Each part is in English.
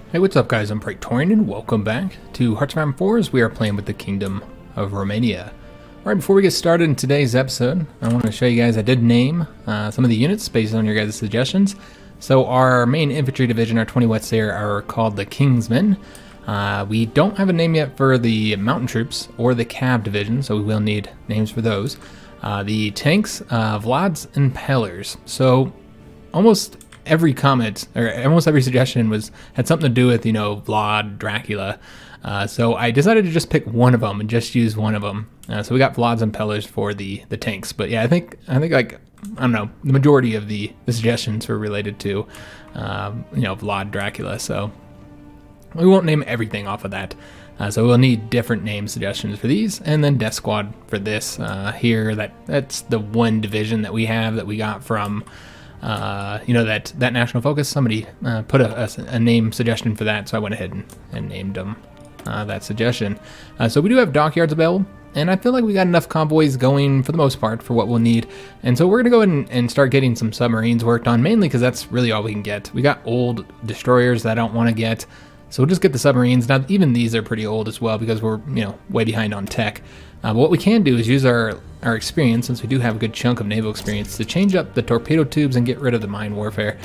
Hey, what's up guys, I'm Praetorian and welcome back to Hearts of Iron 4 as we are playing with the Kingdom of Romania. Alright, before we get started in today's episode, I want to show you guys I did name some of the units based on your guys' suggestions. So our main infantry division, our 20 Wets there, are called the Kingsmen. We don't have a name yet for the mountain troops or the Cav division, so we will need names for those. The tanks, Vlad's Impellers. So almost every comment, or almost every suggestion had something to do with, you know, Vlad, Dracula. So I decided to just pick one of them and just use one of them. So we got Vlad's Impellers for the tanks. But yeah, I think like, I don't know, the majority of the suggestions were related to, you know, Vlad, Dracula. So we won't name everything off of that. So we'll need different name suggestions for these, and then Death Squad for this here. That's the one division that we have that we got from, you know, that National Focus. Somebody put a name suggestion for that, so I went ahead and named them that suggestion. So we do have dockyards available, and I feel like we got enough convoys going for the most part for what we'll need. And so we're gonna go ahead and start getting some submarines worked on, mainly because that's really all we can get. We got old destroyers that I don't want to get, so we'll just get the submarines. Now even these are pretty old as well because we're, you know, way behind on tech. But what we can do is use our experience, since we do have a good chunk of naval experience, to change up the torpedo tubes and get rid of the mine warfare.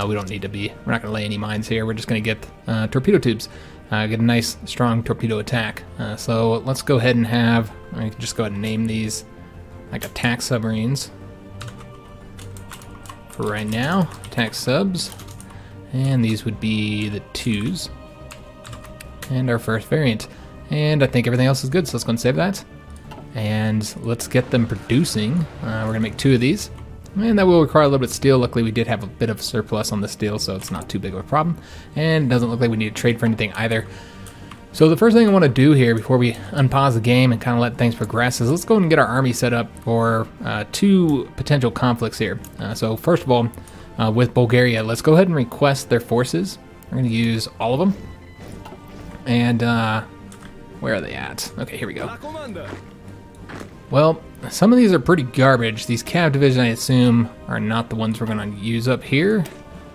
We don't need to be, we're not going to lay any mines here, we're just going to get torpedo tubes, get a nice strong torpedo attack. So let's go ahead and have, I can just go ahead and name these like attack submarines for right now, attack subs, and these would be the 2s, and our first variant. And I think everything else is good, so let's go and save that. And let's get them producing. We're gonna make 2 of these, and that will require a little bit of steel. Luckily we did have a bit of surplus on the steel, so it's not too big of a problem, and it doesn't look like we need to trade for anything either. So the first thing I want to do here before we unpause the game and kind of let things progress is let's go and get our army set up for 2 potential conflicts here. So first of all, with Bulgaria, let's go ahead and request their forces. We're going to use all of them, and where are they at? Okay, here we go. Well, some of these are pretty garbage. These Cav division, I assume, are not the ones we're going to use up here.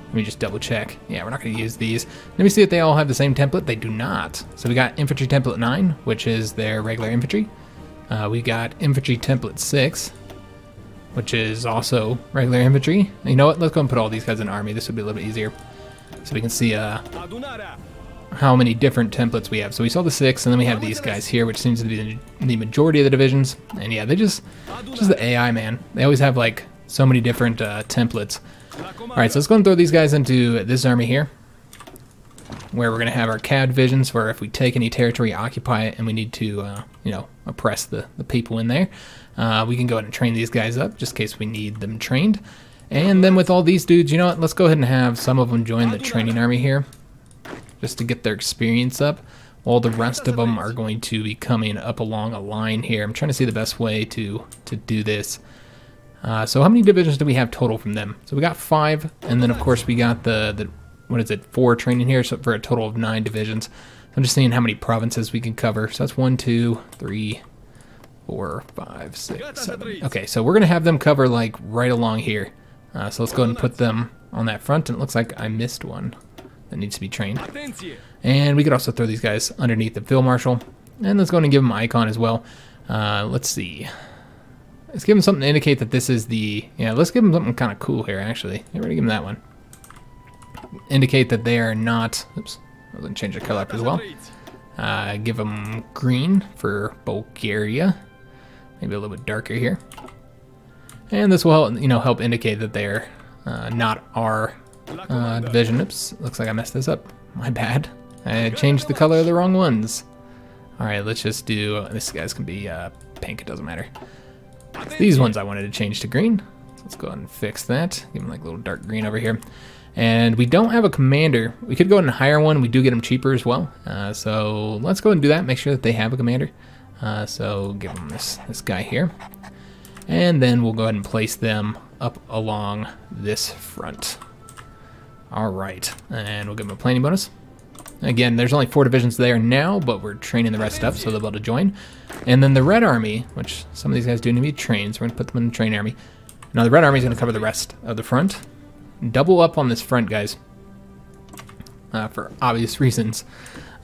Let me just double check. Yeah, we're not going to use these. Let me see if they all have the same template. They do not. So we got infantry template 9, which is their regular infantry. We got infantry template 6, which is also regular infantry. And you know what? Let's go and put all these guys in army. This would be a little bit easier, so we can see how many different templates we have. So we saw the 6, and then we have these guys here, which seems to be the majority of the divisions. And yeah, they just the AI, man. They always have like so many different templates. All right, so let's go and throw these guys into this army here, where we're gonna have our CAD divisions for if we take any territory, occupy it, and we need to, you know, oppress the people in there. We can go ahead and train these guys up just in case we need them trained. And then with all these dudes, you know what? Let's go ahead and have some of them join the training army here, just to get their experience up, while the rest of them are going to be coming up along a line here. I'm trying to see the best way to do this. So how many divisions do we have total from them? So we got 5, and then of course we got the what is it, 4 training here, so for a total of 9 divisions. I'm just seeing how many provinces we can cover. So that's 1, 2, 3, 4, 5, 6, 7. Okay, so we're gonna have them cover like right along here. So let's go ahead and put them on that front, and it looks like I missed one that needs to be trained. And we could also throw these guys underneath the field marshal, and let's go ahead and give them an icon as well. Let's see, let's give them something to indicate that this is the, yeah, let's give them something kind of cool here actually. We're gonna give them that one, indicate that they are not, oops, I was gonna change the color up as well. Give them green for Bulgaria, maybe a little bit darker here, and this will help, you know, help indicate that they're not our division. Oops, looks like I messed this up. My bad. I changed the color of the wrong ones. Alright, let's just do, this guy's can be pink, it doesn't matter. It's these ones I wanted to change to green. So let's go ahead and fix that. Give them like a little dark green over here. And we don't have a commander. We could go ahead and hire one. We do get them cheaper as well. So let's go ahead and do that. Make sure that they have a commander. So give them this guy here. And then we'll go ahead and place them up along this front. Alright, and we'll give them a planning bonus. Again, there's only 4 divisions there now, but we're training the rest up so they'll be able to join. And then the Red Army, which some of these guys do need to be trained, so we're going to put them in the train army. Now the Red Army is going to cover the rest of the front. Double up on this front, guys. for obvious reasons.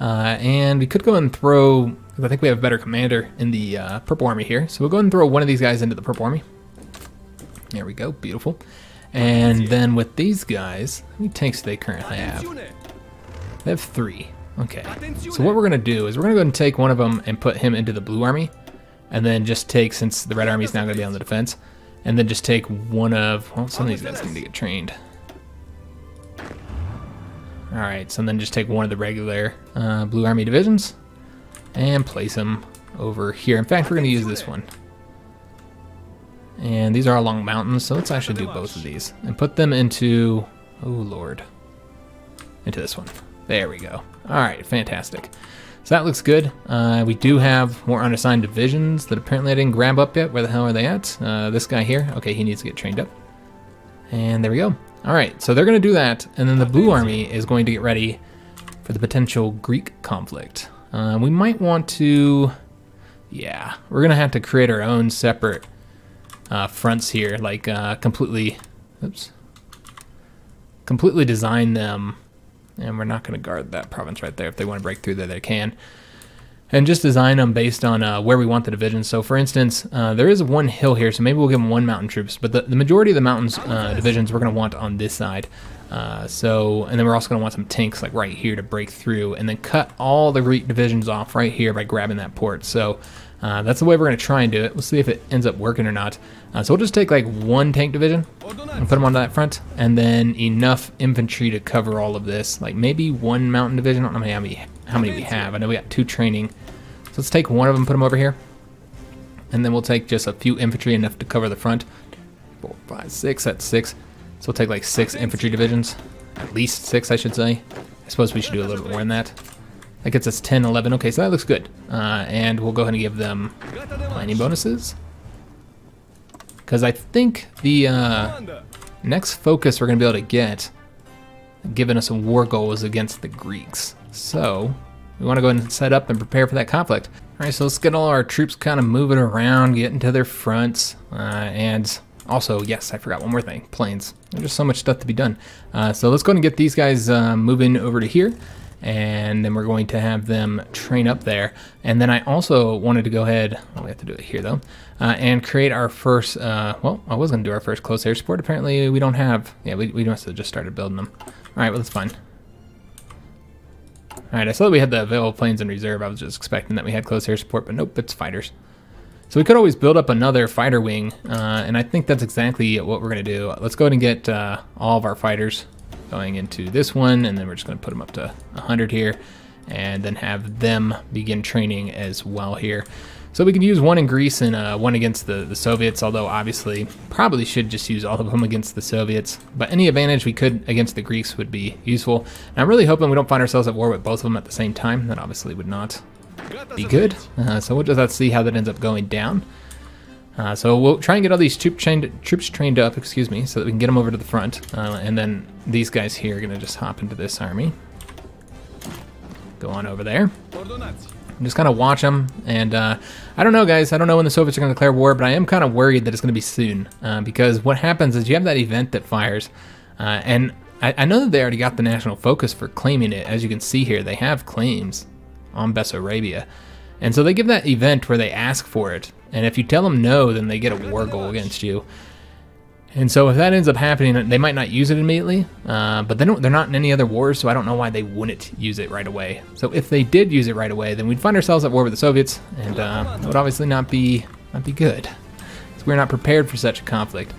And we could go and throw, because I think we have a better commander in the Purple Army here. So we'll go ahead and throw one of these guys into the Purple Army. There we go, beautiful. And then with these guys, how many tanks do they currently have? They have 3. Okay. So what we're going to do is we're going to go ahead and take one of them and put him into the Blue Army. And then just take, since the Red Army is now going to be on the defense, and then just take one of, well, some of these guys need to get trained. Alright, so then just take one of the regular Blue Army divisions and place them over here. In fact, we're going to use this one. And these are along mountains, so let's actually do both of these. And put them into, oh lord, into this one. There we go. Alright, fantastic. So that looks good. We do have more unassigned divisions that apparently I didn't grab up yet. Where the hell are they at? This guy here. Okay, he needs to get trained up. And there we go. Alright, so they're going to do that, and then the Blue Army is going to get ready for the potential Greek conflict. We might want to, yeah, we're going to have to create our own separate fronts here, like completely design them, and we're not going to guard that province right there. If they want to break through there, they can. And just design them based on where we want the division. So for instance, there is one hill here, so maybe we'll give them 1 mountain troops, but the majority of the mountains divisions we're going to want on this side. And then we're also going to want some tanks like right here to break through, and then cut all the Greek divisions off right here by grabbing that port. So that's the way we're going to try and do it. We'll see if it ends up working or not. So we'll just take like 1 tank division and put them on that front, and then enough infantry to cover all of this. Like maybe 1 mountain division. I don't know how many we have. I know we got 2 training. So let's take one of them, put them over here, and then we'll take just a few infantry, enough to cover the front. 4, 5, 6, that's 6. So we'll take like 6 infantry divisions, at least 6 I should say. I suppose we should do a little bit more than that. That gets us 10, 11, okay, so that looks good. And we'll go ahead and give them planning bonuses. Because I think the next focus we're going to be able to get, giving us some war goals against the Greeks. So we want to go ahead and set up and prepare for that conflict. All right, so let's get all our troops kind of moving around, get into their fronts, and also, yes, I forgot one more thing, planes. There's just so much stuff to be done. So let's go ahead and get these guys moving over to here, and then we're going to have them train up there. And then I also wanted to go ahead, well, we have to do it here though, and create our first, well, I was going to do our first close air support. Apparently we don't have, yeah, we must have just started building them. All right, well, that's fine. Alright, I saw that we had the available planes in reserve. I was just expecting that we had close air support, but nope, it's fighters. So we could always build up another fighter wing, and I think that's exactly what we're going to do. Let's go ahead and get all of our fighters going into this one, and then we're just going to put them up to 100 here, and then have them begin training as well here. So we could use 1 in Greece and 1 against the Soviets, although obviously probably should just use all of them against the Soviets. But any advantage we could against the Greeks would be useful. And I'm really hoping we don't find ourselves at war with both of them at the same time. That obviously would not be good. So we'll just have to see how that ends up going down. So we'll try and get all these troops trained up, excuse me, so that we can get them over to the front. And then these guys here are going to just hop into this army. Go on over there. Just kind of watch them, and I don't know, guys. I don't know when the Soviets are going to declare war, but I am kind of worried that it's going to be soon, because what happens is you have that event that fires, and I know that they already got the national focus for claiming it. As you can see here, they have claims on Bessarabia, and so they give that event where they ask for it, and if you tell them no, then they get a war goal against you. And so if that ends up happening, they might not use it immediately, but they're not in any other wars, so I don't know why they wouldn't use it right away. So if they did use it right away, then we'd find ourselves at war with the Soviets, and it would obviously not be good, because we're not prepared for such a conflict.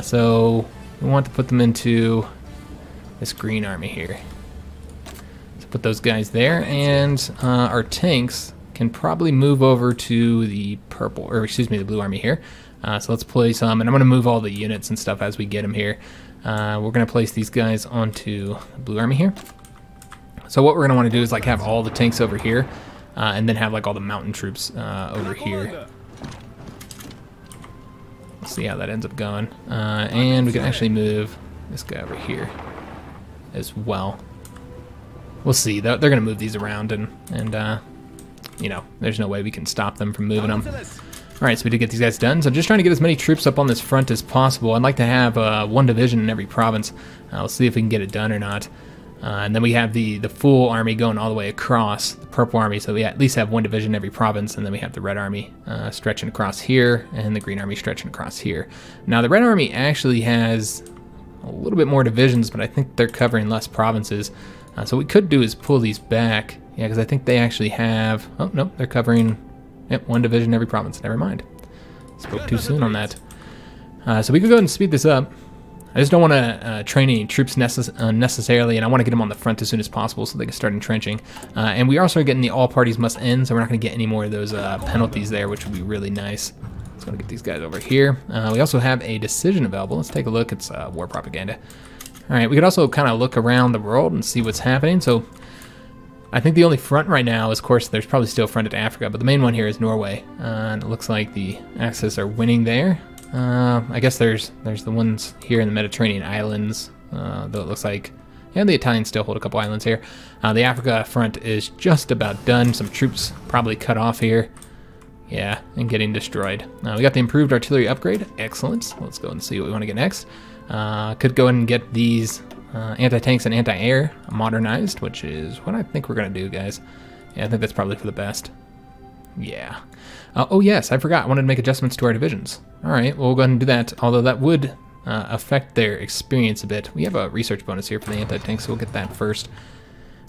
So we want to put them into this green army here. So put those guys there, and our tanks can probably move over to the purple, or excuse me, the blue army here. So let's place them, and I'm going to move all the units and stuff as we get them here. We're going to place these guys onto the blue army here. So what we're going to want to do is like have all the tanks over here, and then have like all the mountain troops over here. Let's see how that ends up going. And we can actually move this guy over here as well. We'll see. They're going to move these around, and you know, there's no way we can stop them from moving them. Alright, so we did get these guys done. So just trying to get as many troops up on this front as possible. I'd like to have 1 division in every province. We'll see if we can get it done or not. And then we have the full army going all the way across, the purple army, so we at least have one division in every province, and then we have the red army stretching across here, and the green army stretching across here. Now the red army actually has a little bit more divisions, but I think they're covering less provinces. So what we could do is pull these back, yeah, because I think they actually have, oh no, they're covering, yep, one division in every province, never mind. Spoke too soon on that. So we could go ahead and speed this up. I just don't want to train any troops unnecessarily, and I want to get them on the front as soon as possible so they can start entrenching. And we are also getting the all parties must end, so we're not going to get any more of those penalties there, which would be really nice. Let's go get these guys over here. We also have a decision available. Let's take a look. It's war propaganda. All right, we could also kind of look around the world and see what's happening. So I think the only front right now is, of course, there's probably still a front to Africa, but the main one here is Norway. And it looks like the Axis are winning there. I guess there's the ones here in the Mediterranean islands, though it looks like, yeah, the Italians still hold a couple islands here. The Africa front is just about done. Some troops probably cut off here. Yeah, and getting destroyed. We got the improved artillery upgrade. Excellent. Let's go and see what we want to get next. Could go ahead and get these anti-tanks and anti-air modernized, which is what I think we're going to do, guys. Yeah, I think that's probably for the best. Yeah. Oh yes, I forgot. I wanted to make adjustments to our divisions. All right, well, we'll go ahead and do that, although that would affect their experience a bit. We have a research bonus here for the anti-tanks, so we'll get that first.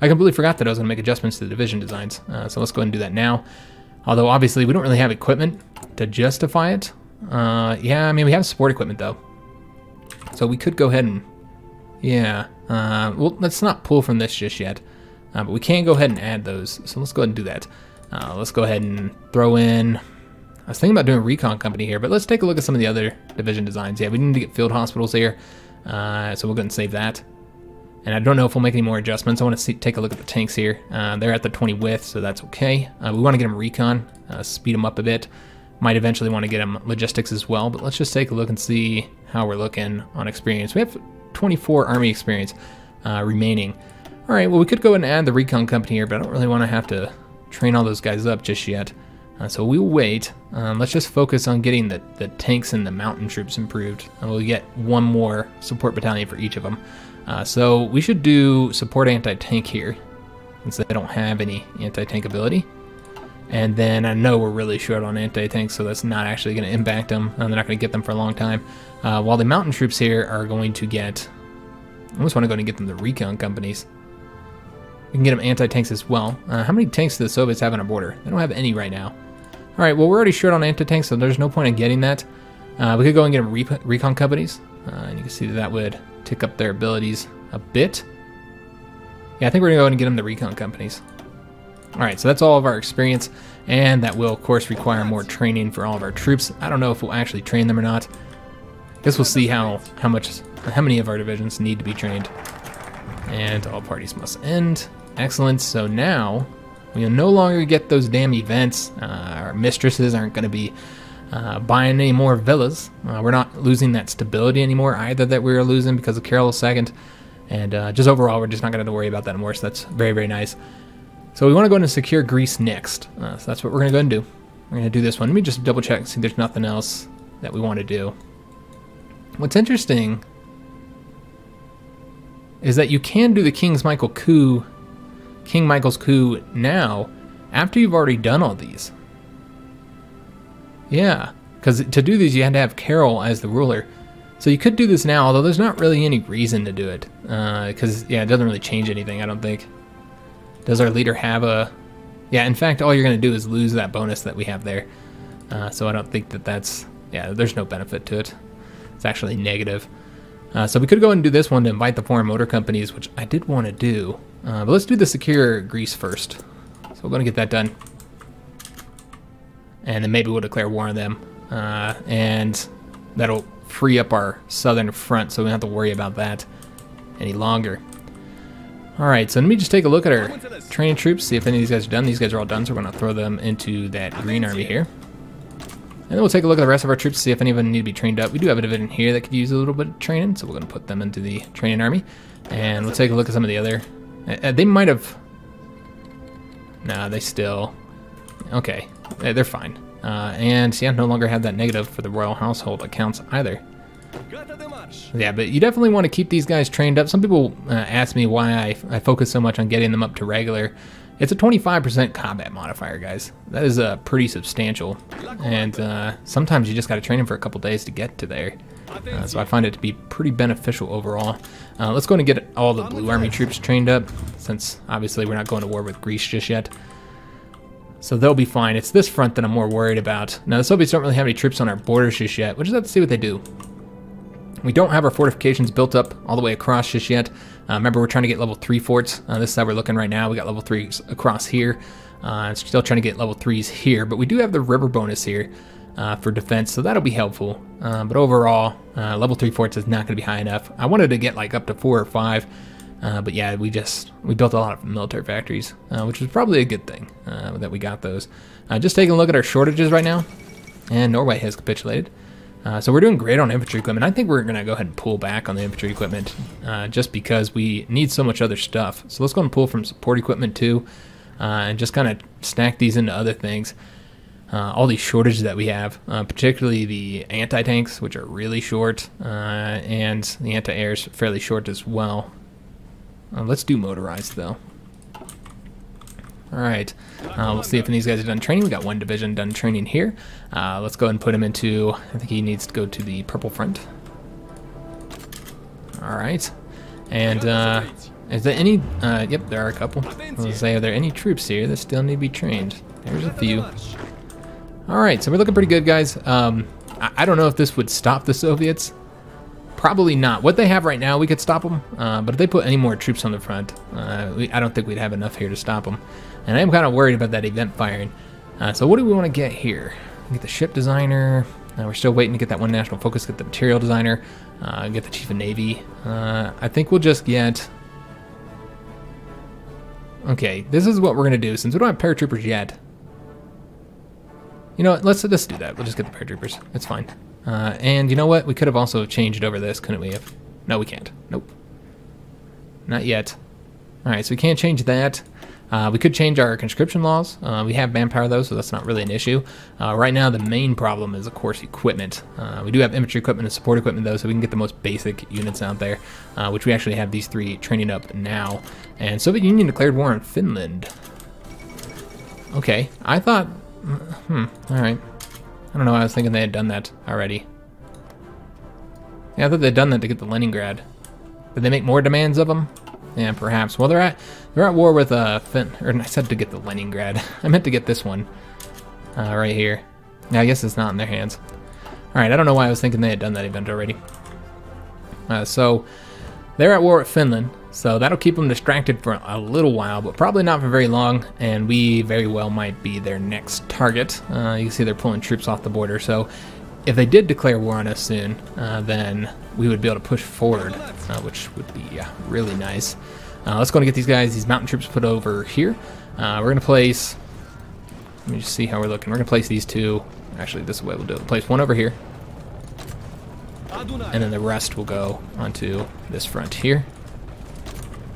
I completely forgot that I was going to make adjustments to the division designs, so let's go ahead and do that now. Although, obviously, we don't really have equipment to justify it. Yeah, I mean, we have support equipment, though. So we could go ahead and, yeah. Well, let's not pull from this just yet. But we can go ahead and add those, so let's go ahead and do that. Let's go ahead and throw in, I was thinking about doing a recon company here, but let's take a look at some of the other division designs. Yeah, we need to get field hospitals here, so we'll go ahead and save that. And I don't know if we'll make any more adjustments. I want to take a look at the tanks here. They're at the 20 width, so that's okay. We want to get them recon, speed them up a bit. Might eventually want to get them logistics as well, but let's just take a look and see how we're looking on experience. We have 24 army experience remaining. All right, well, we could go ahead and add the recon company here, but I don't really want to have to train all those guys up just yet. So we'll wait. Let's just focus on getting the tanks and the mountain troops improved. And we'll get one more support battalion for each of them. So we should do support anti-tank here, since they don't have any anti-tank ability. And then I know we're really short on anti-tanks, so that's not actually going to impact them. They're not going to get them for a long time. While the mountain troops here are going to get, I almost want to go and get them the recon companies. We can get them anti-tanks as well. How many tanks do the Soviets have on our border? They don't have any right now. All right, well, we're already short on anti-tanks, so there's no point in getting that. We could go and get them recon companies, and you can see that that would tick up their abilities a bit. Yeah, I think we're going to go ahead and get them the recon companies. All right, so that's all of our experience, and that will, of course, require more training for all of our troops. I don't know if we'll actually train them or not. I guess we'll see how many of our divisions need to be trained. And all parties must end. Excellent. So now we'll no longer get those damn events. Our mistresses aren't going to be buying any more villas. We're not losing that stability anymore either that we were losing because of Carol II. And just overall, we're just not going to have to worry about that anymore. So that's very, very nice. So we want to go ahead and secure Greece next. So that's what we're going to go ahead and do. We're going to do this one. Let me just double check and see if there's nothing else that we want to do. What's interesting is that you can do the King Michael's coup now after you've already done all these. Yeah, because to do these you had to have Carol as the ruler. So you could do this now, although there's not really any reason to do it. Because, yeah, it doesn't really change anything, I don't think. Does our leader have a... Yeah, in fact, all you're going to do is lose that bonus that we have there. So I don't think that that's... Yeah, there's no benefit to it. It's actually negative. So we could go and do this one to invite the foreign motor companies, which I did want to do. But let's do the secure Greece first. So we're going to get that done. And then maybe we'll declare war on them. And that'll free up our southern front, so we don't have to worry about that any longer. Alright, so let me just take a look at our training troops, see if any of these guys are done. These guys are all done, so we're going to throw them into that green army here. And then we'll take a look at the rest of our troops, see if any of them need to be trained up. We do have a division here that could use a little bit of training, so we're going to put them into the training army. And we'll take a look at some of the other... they might have... Nah, they still... Okay, they're fine. And yeah, no longer have that negative for the royal household accounts either. Yeah, but you definitely want to keep these guys trained up. Some people ask me why I focus so much on getting them up to regular. It's a 25% combat modifier, guys. That is pretty substantial. And sometimes you just got to train them for a couple days to get to there. So I find it to be pretty beneficial overall. Let's go and get all the Blue Army troops trained up, since obviously we're not going to war with Greece just yet. So they'll be fine. It's this front that I'm more worried about. Now, the Soviets don't really have any troops on our borders just yet. We'll just have to see what they do. We don't have our fortifications built up all the way across just yet. Remember, we're trying to get level 3 forts. This is how we're looking right now. We got level 3s across here. Still trying to get level 3s here. But we do have the river bonus here for defense, so that'll be helpful. But overall, level 3 forts is not going to be high enough. I wanted to get like up to 4 or 5. But yeah, we built a lot of military factories, which was probably a good thing that we got those. Just taking a look at our shortages right now. And Norway has capitulated. So we're doing great on infantry equipment. I think we're going to go ahead and pull back on the infantry equipment just because we need so much other stuff. So let's go and pull from support equipment too and just kind of stack these into other things. All these shortages that we have, particularly the anti-tanks, which are really short, and the anti-airs fairly short as well. Let's do motorized though. Alright, we'll see if any of these guys are done training. We got 1 division done training here. Let's go ahead and put him into, I think he needs to go to the purple front. Alright, and is there any, yep, there are a couple. Let's say, are there any troops here that still need to be trained? There's a few. Alright, so we're looking pretty good, guys. I don't know if this would stop the Soviets. Probably not. What they have right now, we could stop them, but if they put any more troops on the front, I don't think we'd have enough here to stop them. And I am kind of worried about that event firing. So what do we want to get here? Get the ship designer. We're still waiting to get that one national focus, get the material designer, get the chief of navy. I think we'll just get... Okay, this is what we're going to do. Since we don't have paratroopers yet, you know what, let's do that. We'll just get the paratroopers. It's fine. And you know what? We could have also changed over this, couldn't we? No, we can't. Nope. Not yet. Alright, so we can't change that. We could change our conscription laws. We have manpower though, so that's not really an issue. Right now, the main problem is, of course, equipment. We do have infantry equipment and support equipment though, so we can get the most basic units out there, which we actually have these 3 training up now. And Soviet Union declared war on Finland. Okay, I thought... alright. I don't know, I was thinking they had done that already. Yeah, I thought they'd done that to get the Leningrad. Did they make more demands of them? Yeah, perhaps. Well, they're at war with Fin, or I said to get the Leningrad. I meant to get this one right here. Yeah, I guess it's not in their hands. All right, I don't know why I was thinking they had done that event already. So they're at war with Finland, so that'll keep them distracted for a little while, but probably not for very long. And we very well might be their next target. You can see they're pulling troops off the border. So if they did declare war on us soon, then we would be able to push forward, which would be really nice. Let's go and get these mountain troops put over here. We're going to place, let me just see how we're looking. We're going to place these 2, actually this way we'll do it. Place 1 over here, and then the rest will go onto this front here.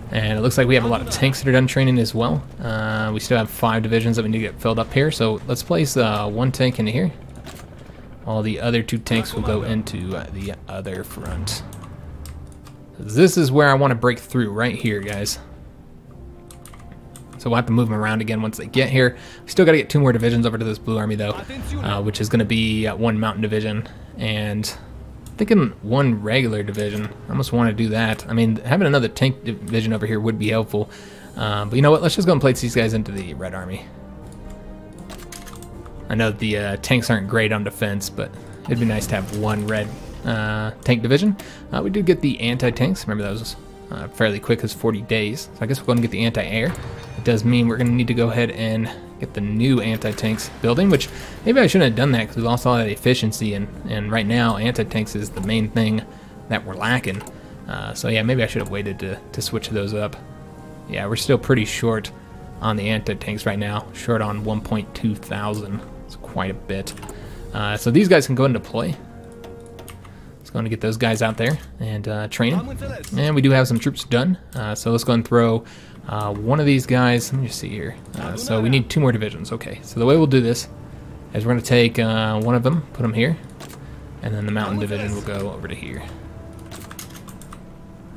And it looks like we have a lot of tanks that are done training as well. We still have 5 divisions that we need to get filled up here, so let's place 1 tank into here. All the other 2 tanks will go into the other front. This is where I want to break through, right here, guys. So we'll have to move them around again once they get here. We still got to get 2 more divisions over to this Blue Army, though, which is going to be 1 mountain division and I'm thinking 1 regular division. I almost want to do that. I mean, having another tank division over here would be helpful. But you know what? Let's just go and place these guys into the Red Army. I know the tanks aren't great on defense, but it'd be nice to have 1 red tank division. We did get the anti-tanks. Remember, that was fairly quick, as 40 days. So I guess we're going to get the anti-air. It does mean we're going to need to go ahead and get the new anti-tanks building, which maybe I shouldn't have done that because we lost all that efficiency, and right now anti-tanks is the main thing that we're lacking. So yeah, maybe I should have waited to switch those up. Yeah, we're still pretty short on the anti-tanks right now, short on 1.2 thousand. It's quite a bit. So these guys can go into play. Let's go and get those guys out there and train them. And we do have some troops done. So let's go and throw one of these guys. Let me just see here. So we need 2 more divisions. Okay, so the way we'll do this is we're going to take one of them, put them here. And then the mountain division will go over to here.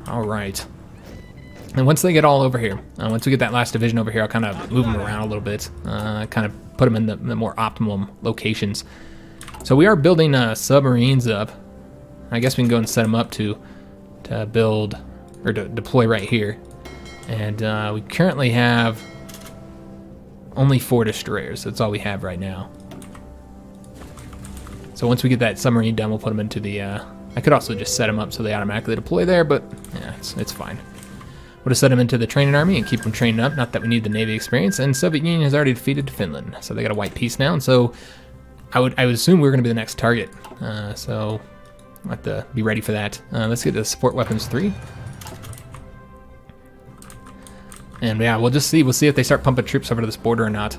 All right. And once they get all over here, once we get that last division over here, I'll kind of move them around a little bit, kind of put them in the more optimum locations. So we are building submarines up. I guess we can go and set them up to build, or to deploy right here. And we currently have only 4 destroyers. That's all we have right now. So once we get that submarine done, we'll put them into the, I could also just set them up so they automatically deploy there, but yeah, it's fine. We'll just set them into the training army and keep them trained up. Not that we need the Navy experience. And Soviet Union has already defeated Finland, so they got a white peace now. And so I would assume we're going to be the next target. So I'll have to be ready for that. Let's get to support weapons 3. And yeah, we'll just see. We'll see if they start pumping troops over to this border or not.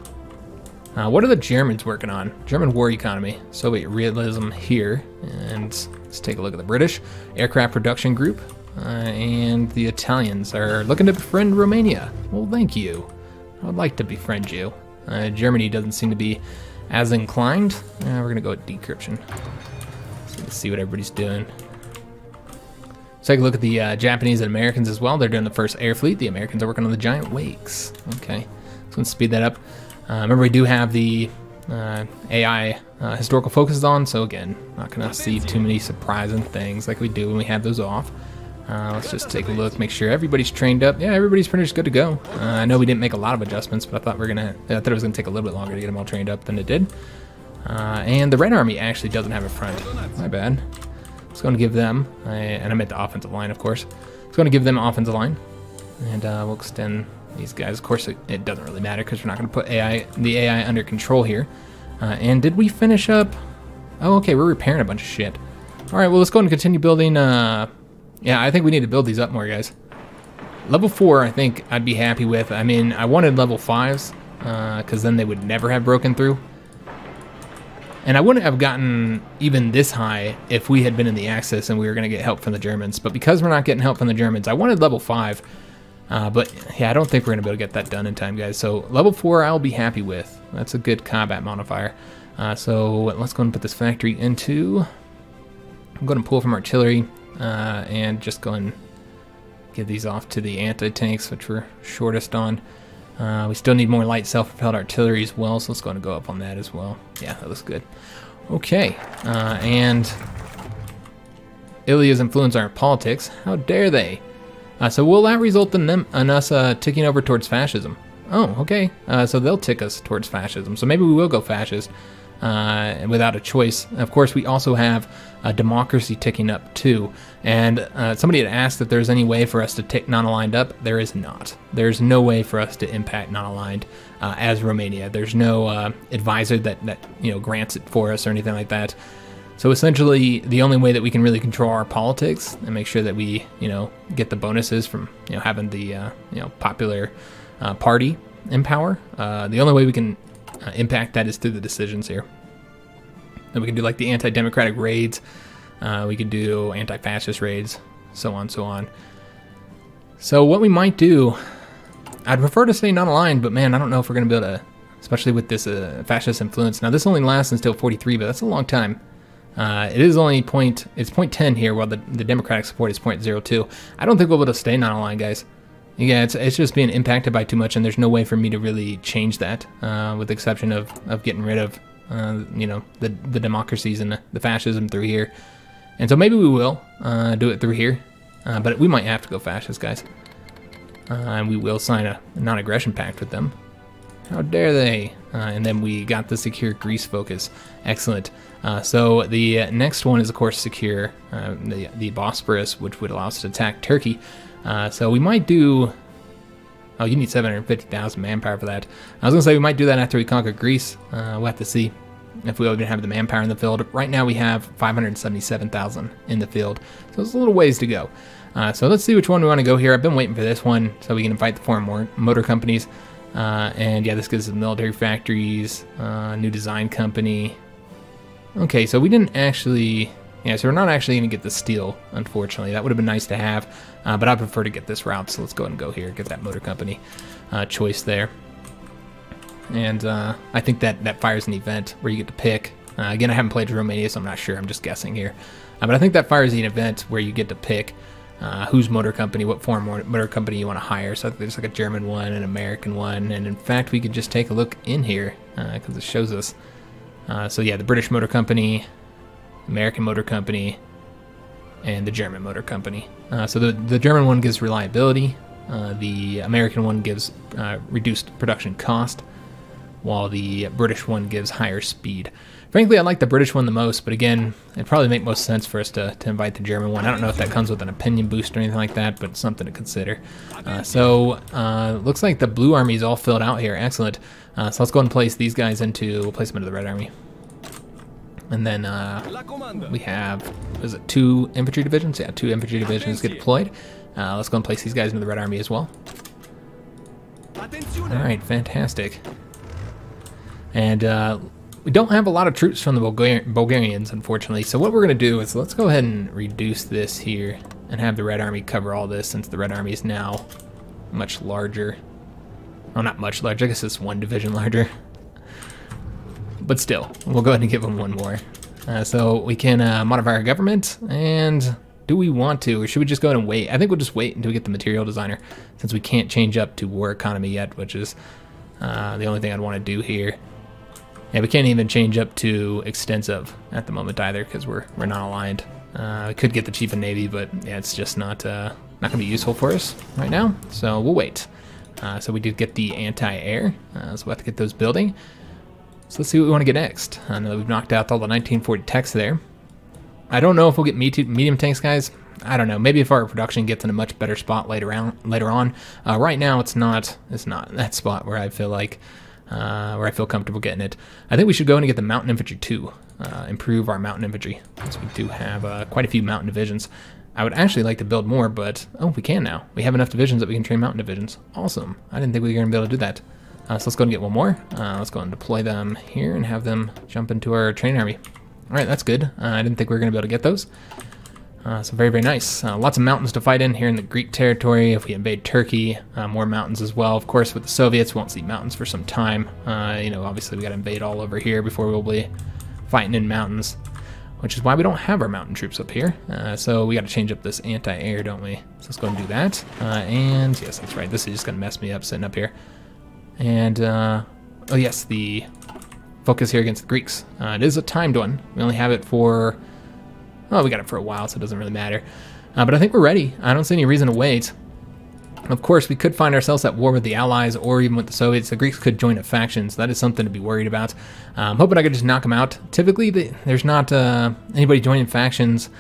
What are the Germans working on? German war economy. Soviet realism here. And let's take a look at the British. Aircraft production group. And the Italians are looking to befriend Romania. Well, thank you. I would like to befriend you. Germany doesn't seem to be as inclined. We're going to go with decryption. So let's see what everybody's doing. Let's take a look at the Japanese and Americans as well. They're doing the first air fleet. The Americans are working on the giant wakes. Okay, so let's speed that up. Remember, we do have the AI historical focuses on, so again, not going to see too many surprising things like we do when we have those off. Let's just take a look, make sure everybody's trained up. Yeah, everybody's pretty much good to go. I know we didn't make a lot of adjustments, but I thought it was gonna take a little bit longer to get them all trained up than it did. And the Red Army actually doesn't have a front. My bad. It's going to give them, and I meant the offensive line, of course. It's going to give them offensive line, and we'll extend these guys. Of course, it doesn't really matter because we're not going to put the AI under control here. And did we finish up? Oh, okay, we're repairing a bunch of shit. All right, well, let's go ahead and continue building. Yeah, I think we need to build these up more, guys. Level 4, I think I'd be happy with. I mean, I wanted level 5s, because then they would never have broken through. And I wouldn't have gotten even this high if we had been in the Axis and we were going to get help from the Germans. But because we're not getting help from the Germans, I wanted level 5. But yeah, I don't think we're going to be able to get that done in time, guys. So level 4, I'll be happy with. That's a good combat modifier. So let's go and put this factory into... I'm going to pull from artillery. And just go and give these off to the anti-tanks, which we're shortest on. We still need more light self-propelled artillery as well, so let's go and go up on that as well. Yeah, that looks good. Okay, and Ilya's influence our politics. How dare they? So will that result in us ticking over towards fascism? Oh, okay. So they'll tick us towards fascism. So maybe we will go fascist. Without a choice. Of course, we also have democracy ticking up too. And somebody had asked if there's any way for us to tick non-aligned up. There is not. There's no way for us to impact non-aligned as Romania. There's no advisor that grants it for us or anything like that. So essentially, the only way that we can really control our politics and make sure that we get the bonuses from having the popular party in power. The only way we can impact that is through the decisions here. And we can do like the anti-democratic raids, we could do anti-fascist raids, so on, so on. So what we might do, I'd prefer to stay non-aligned, but man, I don't know if we're going to be able to, especially with this fascist influence. Now this only lasts until 43, but that's a long time. It is only it's 0.10 here, while the democratic support is 0.02. I don't think we'll be able to stay non-aligned, guys. Yeah, it's just being impacted by too much, and there's no way for me to really change that, with the exception of getting rid of, the democracies and the fascism through here. And so maybe we will do it through here, but we might have to go fascist, guys. And we will sign a non-aggression pact with them. How dare they? And then we got the secure Greece focus. Excellent. So the next one is, of course, secure the Bosporus, which would allow us to attack Turkey. So we might do... Oh, you need 750,000 manpower for that. I was going to say we might do that after we conquer Greece. We'll have to see if we even have the manpower in the field. Right now we have 577,000 in the field. So it's a little ways to go. So let's see which one we want to go here. I've been waiting for this one so we can invite the foreign motor companies. And yeah, this gives us military factories, new design company. Okay, so we didn't actually... Yeah, so we're not actually going to get the steel, unfortunately. That would have been nice to have, but I prefer to get this route, so let's go ahead and go here, get that motor company choice there. And I think that fires an event where you get to pick Again, I haven't played Romania, so I'm not sure. I'm just guessing here. But I think that fire is an event where you get to pick whose motor company, what foreign motor company you want to hire. So there's like a German one, an American one, and in fact, we could just take a look in here because it shows us. So yeah, the British Motor Company, American Motor Company, and the German Motor Company. So the German one gives reliability. The American one gives reduced production cost, while the British one gives higher speed. Frankly, I like the British one the most, but again, it'd probably make most sense for us to invite the German one. I don't know if that comes with an opinion boost or anything like that, but it's something to consider. Looks like the blue army is all filled out here. Excellent. So let's go and place these guys we'll place them into the red army. And then we have, is it 2 infantry divisions? Yeah, 2 infantry divisions get deployed. Let's go and place these guys into the red army as well. All right, fantastic. And we don't have a lot of troops from the Bulgarians, unfortunately. So what we're going to do is let's go ahead and reduce this here and have the Red Army cover all this, since the Red Army is now much larger. Oh, not much larger. I guess it's 1 division larger. But still, we'll go ahead and give them 1 more. So we can modify our government. And do we want to, or should we just go ahead and wait? I think we'll just wait until we get the material designer, since we can't change up to war economy yet, which is the only thing I'd want to do here. Yeah, we can't even change up to extensive at the moment either, because we're not aligned. We could get the Chief of Navy, but yeah, it's just not going to be useful for us right now. So we'll wait. So we did get the anti-air, so we'll have to get those building. So let's see what we want to get next. I know we've knocked out all the 1940 techs there. I don't know if we'll get medium tanks, guys. I don't know. Maybe if our production gets in a much better spot later on. Right now, it's not that spot where I feel like. Where I feel comfortable getting it. I think we should go in and get the mountain infantry too. Improve our mountain infantry, because we do have quite a few mountain divisions. I would actually like to build more, but oh, we can now. We have enough divisions that we can train mountain divisions. Awesome. I didn't think we were going to be able to do that. So let's go and get 1 more. Let's go and deploy them here and have them jump into our training army. All right, that's good. I didn't think we were going to be able to get those. So very, very nice. Lots of mountains to fight in here in the Greek territory. If we invade Turkey, more mountains as well. Of course, with the Soviets, we won't see mountains for some time. Obviously we got to invade all over here before we'll be fighting in mountains, which is why we don't have our mountain troops up here. So we got to change up this anti-air, don't we? So let's go and do that. And yes, that's right. This is just going to mess me up sitting up here. And, oh yes, the focus here against the Greeks. It is a timed one. We only have it for... Well, we got it for a while, so it doesn't really matter. But I think we're ready. I don't see any reason to wait. Of course, we could find ourselves at war with the Allies or even with the Soviets. The Greeks could join a faction, so that is something to be worried about. I'm hoping I could just knock them out. Typically, there's not anybody joining factions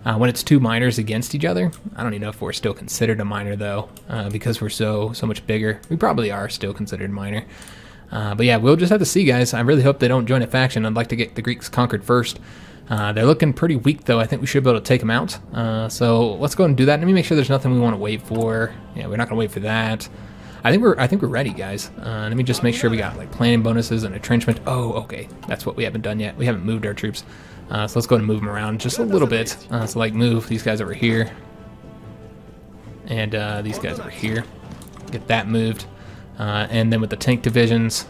when it's 2 minors against each other. I don't even know if we're still considered a minor, though, because we're so much bigger. We probably are still considered minor. But yeah, we'll just have to see, guys. I really hope they don't join a faction. I'd like to get the Greeks conquered first. They're looking pretty weak, though. I think we should be able to take them out. So let's go and do that. Let me make sure there's nothing we want to wait for. Yeah, we're not going to wait for that. I think we're ready, guys. Let me just make sure we got like planning bonuses and entrenchment. Oh, okay. That's what we haven't done yet. We haven't moved our troops. So let's go and move them around just a little bit. So like move these guys over here. And these guys over here. Get that moved. And then with the tank divisions,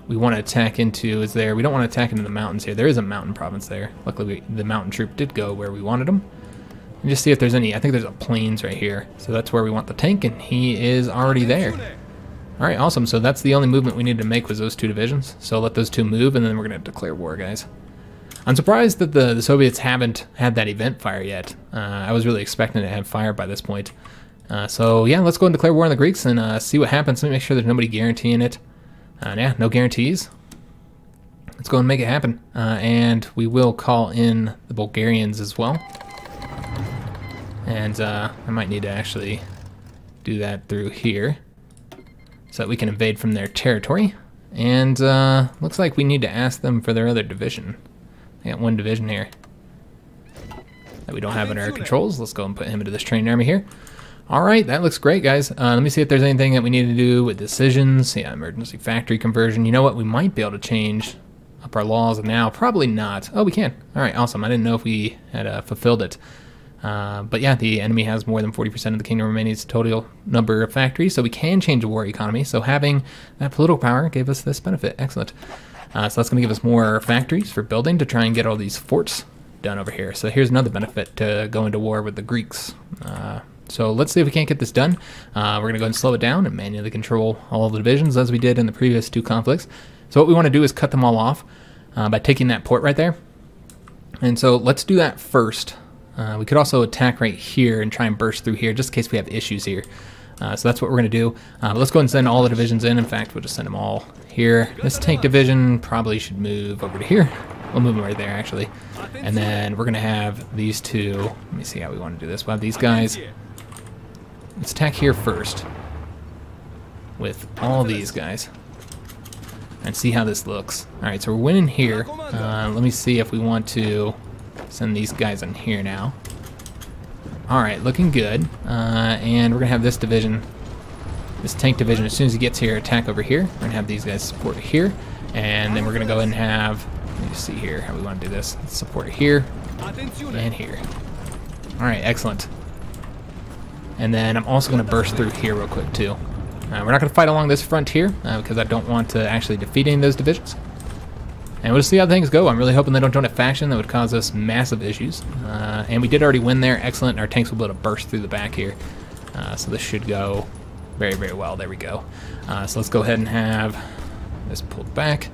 we want to attack into, we don't want to attack into the mountains here. There is a mountain province there. Luckily, the mountain troop did go where we wanted him. And just see if there's any, I think there's a plains right here. So that's where we want the tank, and he is already there. All right, awesome. So that's the only movement we needed to make was those 2 divisions. So let those 2 move, and then we're going to declare war, guys. I'm surprised that the Soviets haven't had that event fire yet. I was really expecting to have fire by this point. So yeah, let's go and declare war on the Greeks and see what happens. Let me make sure there's nobody guaranteeing it. Yeah, no guarantees. Let's go and make it happen. And we will call in the Bulgarians as well. And I might need to actually do that through here so that we can invade from their territory. And looks like we need to ask them for their other division. They got 1 division here that we don't have under our controls. Let's go and put him into this training army here. All right, that looks great, guys. Let me see if there's anything that we need to do with decisions. Yeah, emergency factory conversion. You know what? We might be able to change up our laws now. Probably not. Oh, we can. All right, awesome. I didn't know if we had fulfilled it. But yeah, the enemy has more than 40% of the Kingdom of Romania's total number of factories, so we can change the war economy. So having that political power gave us this benefit. Excellent. So that's going to give us more factories for building to try and get all these forts done over here. So here's another benefit to go into war with the Greeks. So let's see if we can't get this done. We're going to go and slow it dow and manually control all the divisions as we did in the previous 2 conflicts. So what we want to do is cut them all off by taking that port right there. And so let's do that first. We could also attack right here and try and burst through here just in case we have issues here. So that's what we're going to do. Let's go ahead and send all the divisions in. In fact, we'll just send them all here. This tank division probably should move over to here. We'll move them right there, actually. And then we're going to have these 2. Let me see how we want to do this. We'll have these guys. Let's attack here first with all these guys and see how this looks. All right, so we're winning here. Let me see if we want to send these guys in here now. All right, looking good. And we're gonna have this division, this tank division, as soon as he gets here, attack over here. We're gonna have these guys support here, and then we're gonna go ahead and have, let me just see here how we want to do this. Let's support it here and here. All right, excellent. And then I'm also gonna burst through here real quick too. We're not gonna fight along this front here because I don't want to actually defeat any of those divisions. And we'll just see how things go. I'm really hoping they don't join a faction that would cause us massive issues. And we did already win there. Excellent. Our tanks will be able to burst through the back here. So this should go very, very well. There we go. So let's go ahead and have this pulled back.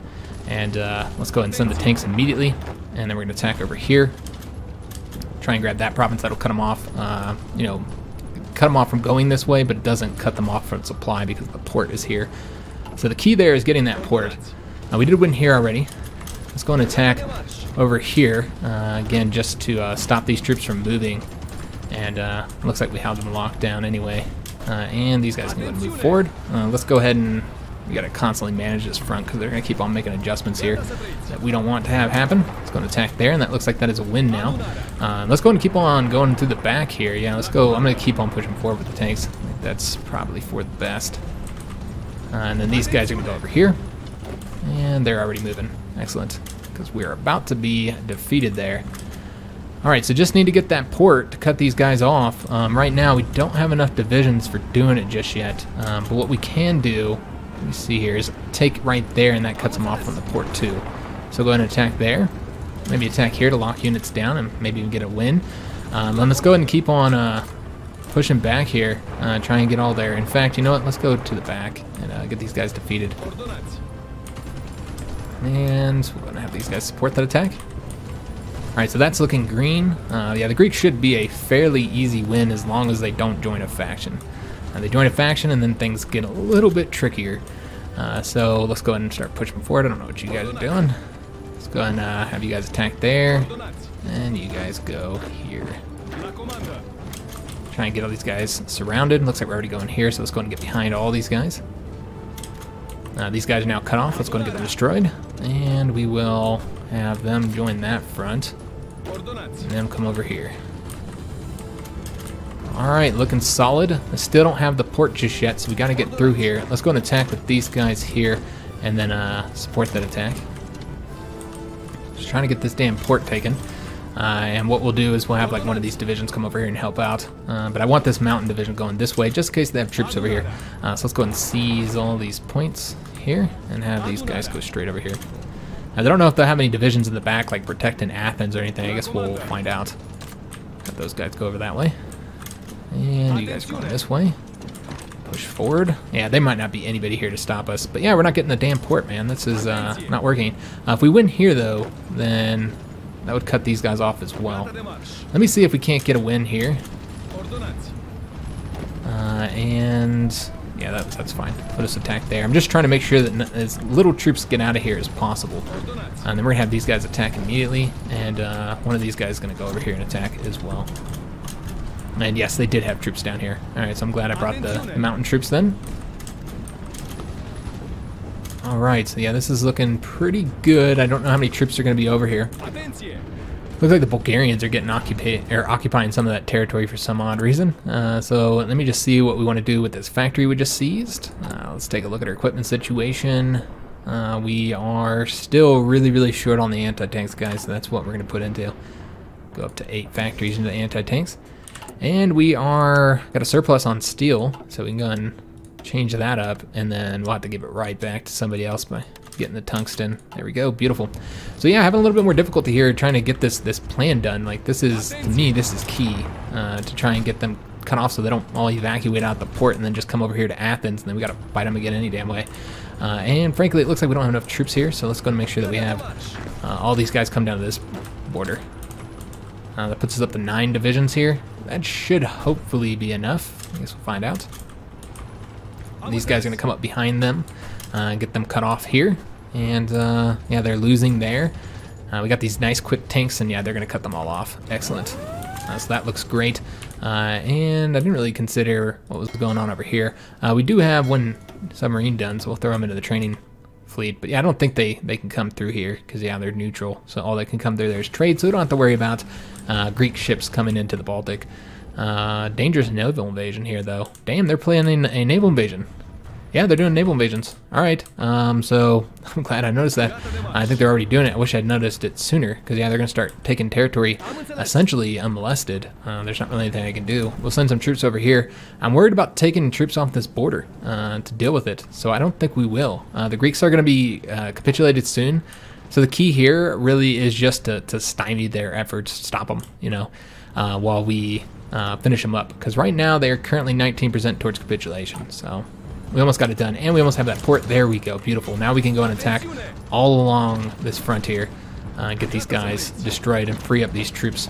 And let's go ahead and send the tanks immediately. And then we're going to attack over here. Try and grab that province. That'll cut them off. You know, cut them off from going this way, but it doesn't cut them off from supply because the port is here. So the key there is getting that port. We did win here already. Let's go and attack over here, again, just to stop these troops from moving. And looks like we have them locked down anyway. And these guys can go ahead and move forward. Let's go ahead and, we got to constantly manage this front because they're going to keep on making adjustments here that we don't want to have happen. Let's go and attack there, and that looks like that is a win now. Let's go and keep on going through the back here. Yeah, let's go. I'm going to keep on pushing forward with the tanks. I think that's probably for the best. And then these guys are going to go over here. And they're already moving. Excellent. Because we're about to be defeated there. Alright, so just need to get that port to cut these guys off. Right now, we don't have enough divisions for doing it just yet. But what we can do, let me see here, is take right there, and that cuts them off from the port too. So go ahead and attack there. Maybe attack here to lock units down and maybe even get a win. And let's go ahead and keep on pushing back here. Try and get all there. In fact, you know what? Let's go to the back and get these guys defeated. And we're going to have these guys support that attack. Alright, so that's looking green. Yeah, the Greeks should be a fairly easy win as long as they don't join a faction. They join a faction and then things get a little bit trickier. So let's go ahead and start pushing forward. I don't know what you guys are doing. Let's go ahead and have you guys attack there. And you guys go here. Try and get all these guys surrounded. Looks like we're already going here, so let's go ahead and get behind all these guys. These guys are now cut off. Let's go and get them destroyed. And we will have them join that front. And then come over here. Alright, looking solid. I still don't have the port just yet, so we got to get through here. Let's go and attack with these guys here. And then support that attack. Just trying to get this damn port taken. And what we'll do is we'll have like one of these divisions come over here and help out. But I want this mountain division going this way just in case they have troops over here. So let's go ahead and seize all these points here and have these guys go straight over here. I don't know if they'll have any divisions in the back like protecting Athens or anything. I guess we'll find out. Let those guys go over that way. And you guys go this way. Push forward. Yeah, they might not be anybody here to stop us. But yeah, we're not getting the damn port, man. This is not working. If we win here, though, then that would cut these guys off as well. Let me see if we can't get a win here. And yeah, that's fine. Let us attack there. I'm just trying to make sure that as little troops get out of here as possible. And then we're going to have these guys attack immediately. And one of these guys is going to go over here and attack as well. And yes, they did have troops down here. Alright, so I'm glad I brought the mountain troops then. Alright, so yeah, this is looking pretty good. I don't know how many troops are going to be over here. Looks like the Bulgarians are getting occupying some of that territory for some odd reason. So let me just see what we want to do with this factory we just seized. Let's take a look at our equipment situation. We are still really, really short on the anti-tanks, guys, so that's what we're going to put into. Go up to 8 factories into anti-tanks. And we got a surplus on steel, so we can go and change that up, and then we'll have to give it right back to somebody else by getting the tungsten. There we go, beautiful. So yeah, having a little bit more difficulty here trying to get this plan done. Like this is, to me, this is key to try and get them cut off so they don't all evacuate out the port and then just come over here to Athens, and then we gotta fight them again any damn way. And frankly, it looks like we don't have enough troops here, so let's go and make sure that we have all these guys come down to this border. That puts us up to 9 divisions here. That should hopefully be enough. I guess we'll find out. These guys are going to come up behind them and get them cut off here. And yeah, they're losing there. We got these nice quick tanks, and yeah, they're going to cut them all off. Excellent. So that looks great. And I didn't really consider what was going on over here. We do have one submarine done, so we'll throw them into the training fleet. But yeah, I don't think they can come through here because yeah, they're neutral. So all that can come through there is trade, so we don't have to worry about Greek ships coming into the Baltic. Dangerous naval invasion here, though. Damn, they're planning a naval invasion. Yeah, they're doing naval invasions. All right, so I'm glad I noticed that. I think they're already doing it. I wish I'd noticed it sooner, because yeah, they're going to start taking territory essentially unmolested. There's not really anything I can do. We'll send some troops over here. I'm worried about taking troops off this border to deal with it, so I don't think we will. The Greeks are going to be capitulated soon, so the key here really is just to stymie their efforts, stop them, you know, while we finish them up, because right now they're currently 19% towards capitulation, so we almost got it done, and we almost have that port. There we go, beautiful. Now we can go and attack all along this frontier, get these guys destroyed and free up these troops.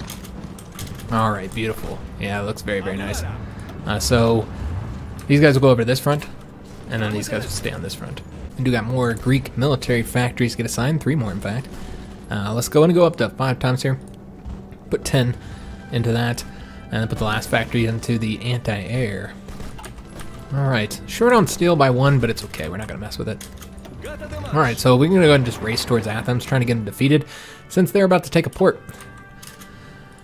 All right, beautiful. Yeah, it looks very, very nice. So these guys will go over to this front, and then these guys will stay on this front. We do got more Greek military factories get assigned, 3 more in fact. Let's go and go up to 5 times here. Put 10 into that, and then put the last factory into the anti-air. Alright, short on steel by 1, but it's okay, we're not going to mess with it. Alright, so we're going to go ahead and just race towards Athens, trying to get them defeated, since they're about to take a port.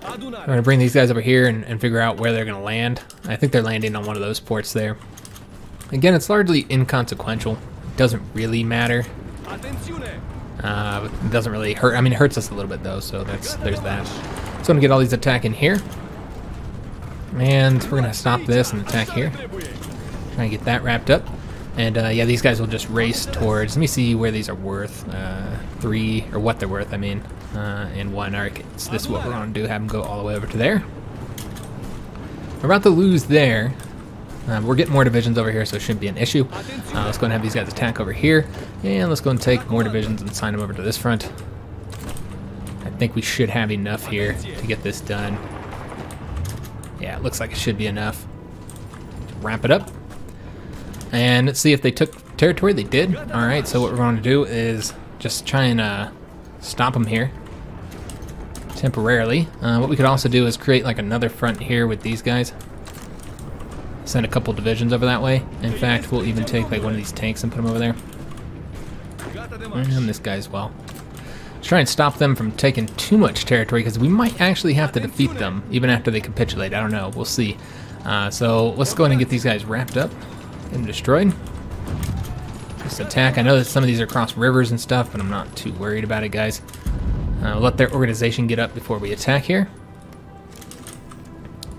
We're going to bring these guys over here and figure out where they're going to land. I think they're landing on one of those ports there. Again, it's largely inconsequential. It doesn't really matter. It doesn't really hurt. I mean, it hurts us a little bit, though, so there's that. So I'm going to get all these attack in here. And we're going to stop this and attack here. Try and get that wrapped up. And yeah, these guys will just race towards, let me see where these are worth. 3, or what they're worth, I mean, and 1. All right, so this is what we're going to do, have them go all the way over to there. We're about to lose there. We're getting more divisions over here, so it shouldn't be an issue. Let's go and have these guys attack over here. And let's go and take more divisions and sign them over to this front. I think we should have enough here to get this done. Yeah, it looks like it should be enough. Wrap it up. And let's see if they took territory. They did. All right, so what we're going to do is just try and stop them here temporarily. What we could also do is create like another front here with these guys. Send a couple divisions over that way. In fact, we'll even take like one of these tanks and put them over there. And this guy as well. Let's try and stop them from taking too much territory, because we might actually have to defeat them even after they capitulate. I don't know. We'll see. So let's go ahead and get these guys wrapped up. Get them destroyed. Just attack. I know that some of these are across rivers and stuff, but I'm not too worried about it, guys. Let their organization get up before we attack here.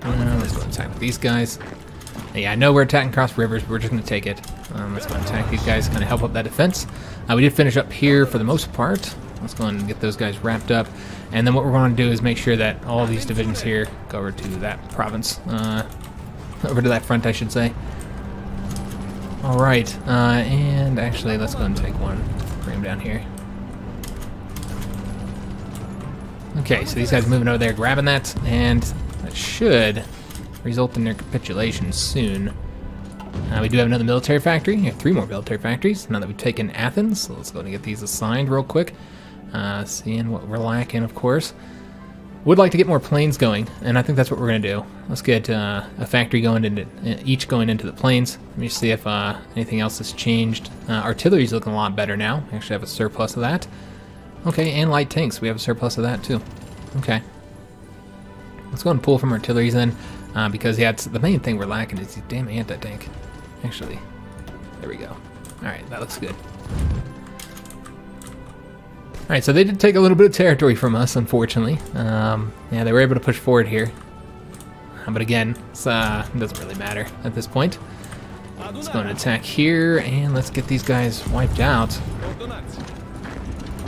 Let's go attack with these guys. Yeah, I know we're attacking across rivers, but we're just going to take it. Let's go and attack these guys, kind of help up that defense. We did finish up here for the most part. Let's go and get those guys wrapped up. And then what we're going to do is make sure that all of these divisions here go over to that province. Over to that front, I should say. Alright, and actually, let's go and take one. Bring them down here. Okay, so these guys moving over there, grabbing that, and that should result in their capitulation soon. We do have another military factory. We have 3 more military factories now that we've taken Athens. So let's go and get these assigned real quick. Seeing what we're lacking, of course. Would like to get more planes going, and I think that's what we're going to do. Let's get a factory going into each going into the planes. Let me see if anything else has changed. Artillery's looking a lot better now. We actually have a surplus of that. Okay, and light tanks. We have a surplus of that too. Okay. Let's go and pull from artilleries then, because yeah, it's the main thing we're lacking is the damn anti-tank. Actually, there we go. All right, that looks good. Alright, so they did take a little bit of territory from us, unfortunately. Yeah, they were able to push forward here. But again, it doesn't really matter at this point. Let's go and attack here, and let's get these guys wiped out.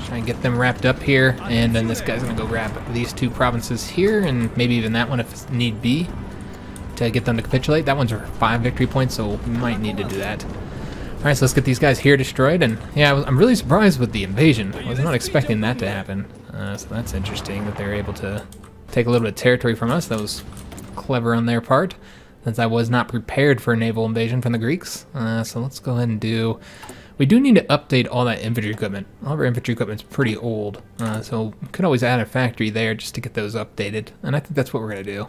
Try and get them wrapped up here, and then this guy's going to go grab these two provinces here, and maybe even that one if need be, to get them to capitulate. That one's for 5 victory points, so we might need to do that. Alright, so let's get these guys here destroyed, and yeah, I'm really surprised with the invasion. I was not expecting that to happen, so that's interesting that they're able to take a little bit of territory from us. That was clever on their part, since I was not prepared for a naval invasion from the Greeks. So let's go ahead and do... We do need to update all that infantry equipment. All of our infantry equipment's pretty old, so we could always add a factory there just to get those updated, and I think that's what we're going to do.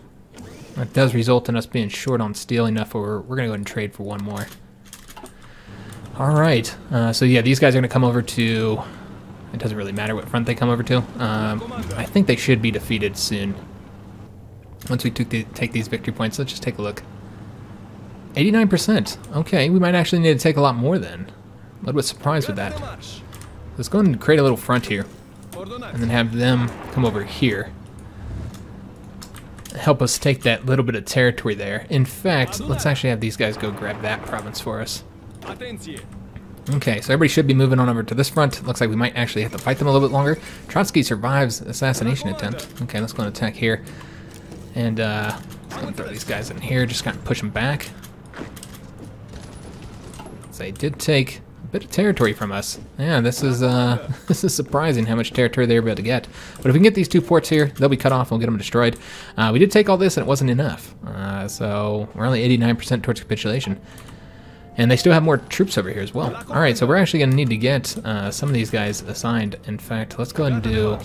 That does result in us being short on steel enough where we're going to go ahead and trade for one more. Alright, so yeah, these guys are going to come over to... It doesn't really matter what front they come over to. I think they should be defeated soon. Once we take these victory points, let's just take a look. 89%. Okay, we might actually need to take a lot more then. A little bit surprised with that. Let's go and create a little front here, and then have them come over here. Help us take that little bit of territory there. In fact, let's actually have these guys go grab that province for us. Okay, so everybody should be moving on over to this front. Looks like we might actually have to fight them a little bit longer. Trotsky survives assassination attempt. Okay, let's go and attack here. And let's go and throw these guys in here, just kind of push them back. So they did take a bit of territory from us. Yeah, this is this is surprising how much territory they were able to get. But if we can get these 2 ports here, they'll be cut off and we'll get them destroyed. We did take all this and it wasn't enough. So we're only 89% towards capitulation. And they still have more troops over here as well. Alright, so we're actually going to need to get some of these guys assigned. In fact, let's go ahead and do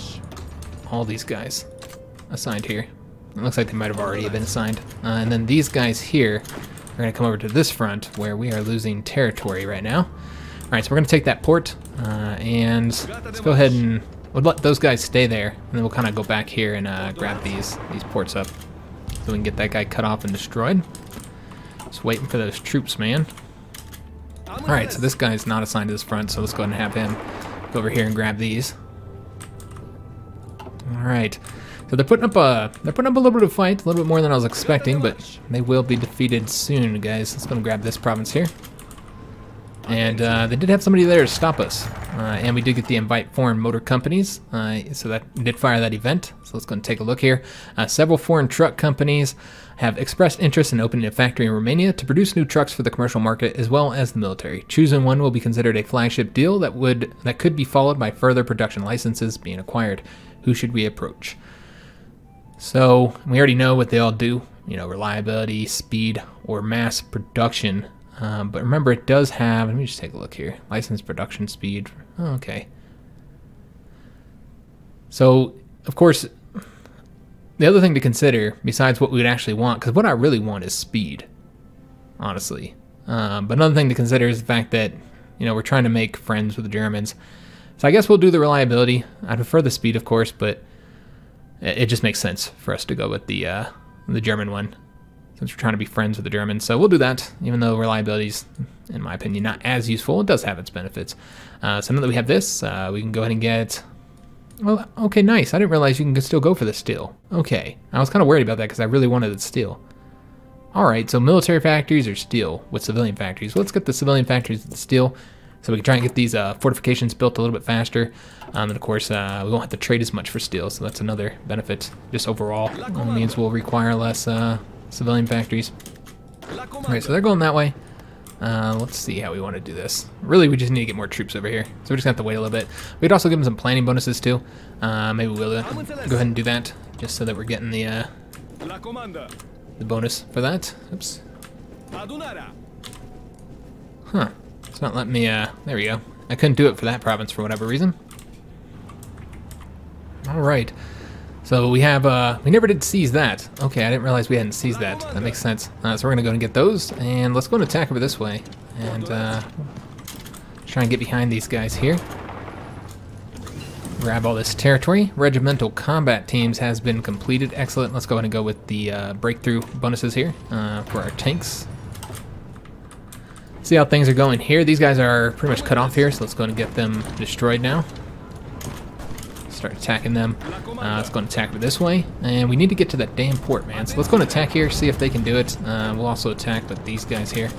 all these guys assigned here. It looks like they might have already been assigned. And then these guys here are going to come over to this front where we are losing territory right now. Alright, so we're going to take that port, and let's go ahead and we'll let those guys stay there, and then we'll kind of go back here and grab these ports up so we can get that guy cut off and destroyed. Just waiting for those troops, man. Alright, so this guy's not assigned to this front, so let's go ahead and have him go over here and grab these. Alright. So they're putting up a little bit of fight, a little bit more than I was expecting, but they will be defeated soon, guys. Let's go and grab this province here. And they did have somebody there to stop us. And we did get the invite foreign motor companies, so that did fire that event. So let's go and take a look here. Several foreign truck companies have expressed interest in opening a factory in Romania to produce new trucks for the commercial market as well as the military. Choosing one will be considered a flagship deal that could be followed by further production licenses being acquired. Who should we approach? So we already know what they all do, you know, reliability, speed, or mass production. But remember, it does have, let me just take a look here, license production speed. Oh, okay. So, of course, the other thing to consider, besides what we would actually want, because what I really want is speed, honestly. But another thing to consider is the fact that, you know, we're trying to make friends with the Germans. So I guess we'll do the reliability. I prefer the speed, of course, but it just makes sense for us to go with the German one, since we're trying to be friends with the Germans. So we'll do that, even though reliability's, in my opinion, not as useful. It does have its benefits. So now that we have this, we can go ahead and get... Well, okay, nice. I didn't realize you can still go for the steel. Okay. I was kind of worried about that because I really wanted the steel. Alright, so military factories or steel with civilian factories. Well, let's get the civilian factories with the steel so we can try and get these fortifications built a little bit faster. And of course, we won't have to trade as much for steel, so that's another benefit. Just overall, it means we'll require less civilian factories. Alright, so they're going that way. Let's see how we want to do this. Really, we just need to get more troops over here, so we're just going to have to wait a little bit. We'd also give them some planning bonuses too. Maybe we'll go ahead and do that, just so that we're getting the bonus for that. Oops. Huh. It's not letting me, there we go. I couldn't do it for that province for whatever reason. Alright. So we have, we never did seize that. Okay, I didn't realize we hadn't seized that. That makes sense. So we're gonna go and get those, and let's go and attack over this way. And, try and get behind these guys here. Grab all this territory. Regimental combat teams has been completed. Excellent. Let's go ahead and go with the breakthrough bonuses here for our tanks. See how things are going here. These guys are pretty much cut off here, so let's go ahead and get them destroyed now. start attacking them. Let's go and attack this way. And we need to get to that damn port, man. So let's go and attack here, see if they can do it. We'll also attack with these guys here.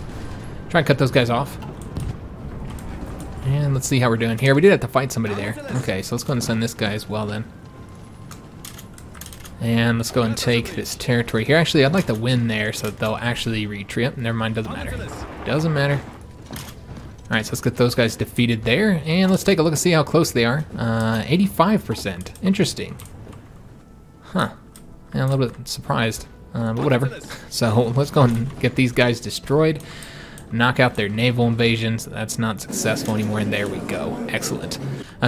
Try and cut those guys off. And let's see how we're doing here. We did have to fight somebody there. Okay, so let's go and send this guy as well then. And let's go and take this territory here. Actually, I'd like to win there so that they'll actually retreat. Never mind, doesn't matter. Doesn't matter. Alright, so let's get those guys defeated there. And let's take a look and see how close they are. 85%. Interesting. Huh. Yeah, a little bit surprised. But whatever. So let's go and get these guys destroyed. Knock out their naval invasions. That's not successful anymore, and there we go. Excellent.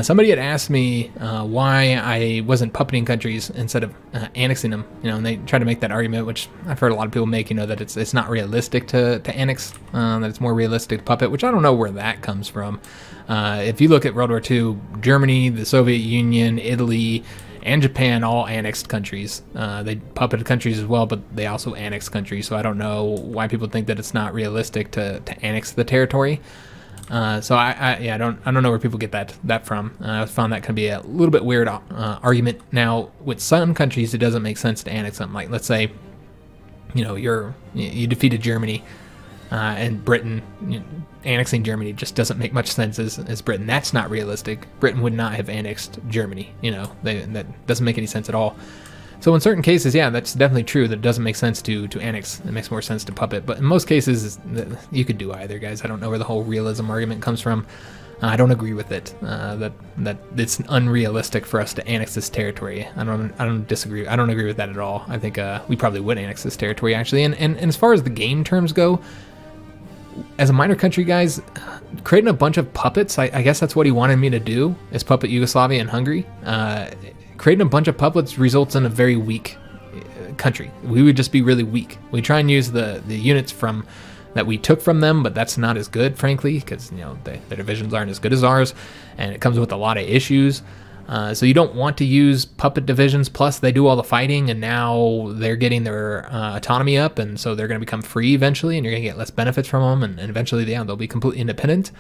Somebody had asked me why I wasn't puppeting countries instead of annexing them. You know, and they try to make that argument, which I've heard a lot of people make. You know, that it's not realistic to annex. That it's more realistic to puppet, which I don't know where that comes from. If you look at World War II, Germany, the Soviet Union, Italy, and Japan all annexed countries. They puppeted countries as well, but they also annexed countries. So I don't know why people think that it's not realistic to annex the territory. So I don't know where people get that from. I found that can be a little bit weird argument. Now with some countries, it doesn't make sense to annex them. Like let's say, you know, you defeated Germany. And Britain, annexing Germany just doesn't make much sense as Britain. That's not realistic. Britain would not have annexed Germany. You know, that doesn't make any sense at all. So in certain cases, yeah, that's definitely true that it doesn't make sense to annex. It makes more sense to puppet. But in most cases, you could do either, guys. I don't know where the whole realism argument comes from. I don't agree with it. That it's unrealistic for us to annex this territory. I don't disagree. I don't agree with that at all. I think we probably would annex this territory actually. And as far as the game terms go, as a minor country, guys, creating a bunch of puppets, I guess that's what he wanted me to do, is puppet Yugoslavia and Hungary. Creating a bunch of puppets results in a very weak country. We would just be really weak. We try and use the units that we took from them, but that's not as good, frankly, because you know their divisions aren't as good as ours, and it comes with a lot of issues. So you don't want to use puppet divisions, plus they do all the fighting, and now they're getting their autonomy up, and so they're going to become free eventually, and you're going to get less benefits from them, and eventually they'll be completely independent.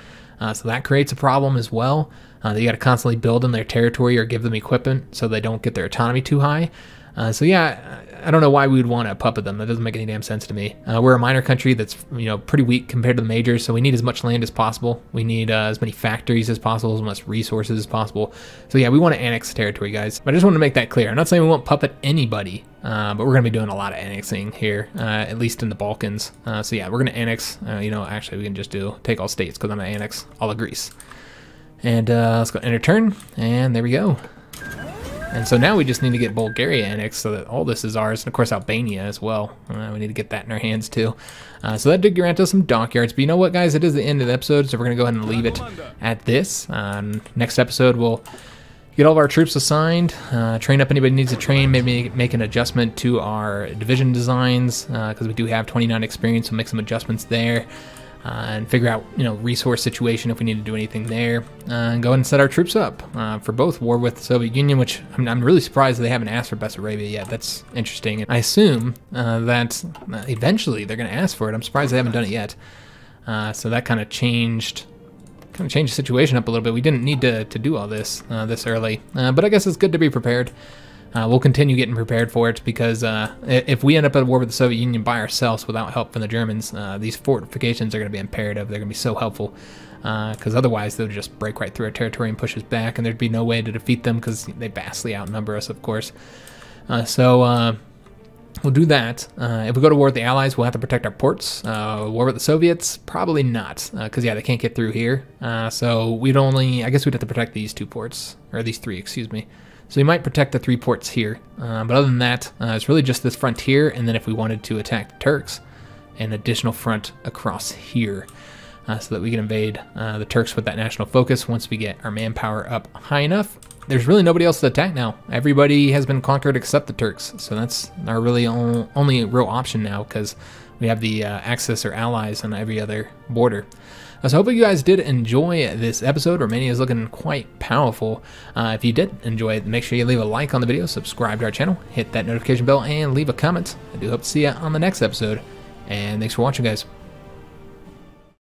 So that creates a problem as well. You got to constantly build in their territory or give them equipment so they don't get their autonomy too high. So yeah, I don't know why we would want to puppet them. That doesn't make any damn sense to me. We're a minor country that's pretty weak compared to the majors, so we need as much land as possible. We need as many factories as possible, as much resources as possible. So yeah, we want to annex territory, guys. But I just want to make that clear. I'm not saying we won't puppet anybody, but we're going to be doing a lot of annexing here, at least in the Balkans. So yeah, we're going to annex. Actually, we can just take all states because I'm going to annex all of Greece. And let's go enter turn, and there we go. And so now we just need to get Bulgaria annexed so that all this is ours, and of course Albania as well. We need to get that in our hands too. So that did grant us some dockyards, but you know what, guys? It is the end of the episode, so we're going to go ahead and leave it at this. Next episode, we'll get all of our troops assigned, train up anybody who needs to train, maybe make an adjustment to our division designs, because we do have 29 experience, so make some adjustments there. And figure out, resource situation if we need to do anything there, and go ahead and set our troops up for both war with the Soviet Union, which I'm really surprised they haven't asked for Bessarabia yet. That's interesting. And I assume that eventually they're going to ask for it. I'm surprised they haven't done it yet. So that kind of changed the situation up a little bit. We didn't need to do all this this early, but I guess it's good to be prepared. We'll continue getting prepared for it because if we end up at a war with the Soviet Union by ourselves without help from the Germans, these fortifications are going to be imperative. They're going to be so helpful because otherwise they'll just break right through our territory and push us back, and there'd be no way to defeat them because they vastly outnumber us, of course. So we'll do that. If we go to war with the Allies, we'll have to protect our ports. War with the Soviets, probably not, because yeah, they can't get through here. So I guess we'd have to protect these two ports, or these three, excuse me. So we might protect the 3 ports here, but other than that, it's really just this frontier, and then if we wanted to attack the Turks, an additional front across here, so that we can invade the Turks with that national focus once we get our manpower up high enough. There's really nobody else to attack now. Everybody has been conquered except the Turks, so that's our really only real option now, because we have the Axis or allies on every other border. So I hope you guys did enjoy this episode. Romania is looking quite powerful. If you did enjoy it, make sure you leave a like on the video, subscribe to our channel, hit that notification bell, and leave a comment. I do hope to see you on the next episode. And thanks for watching, guys.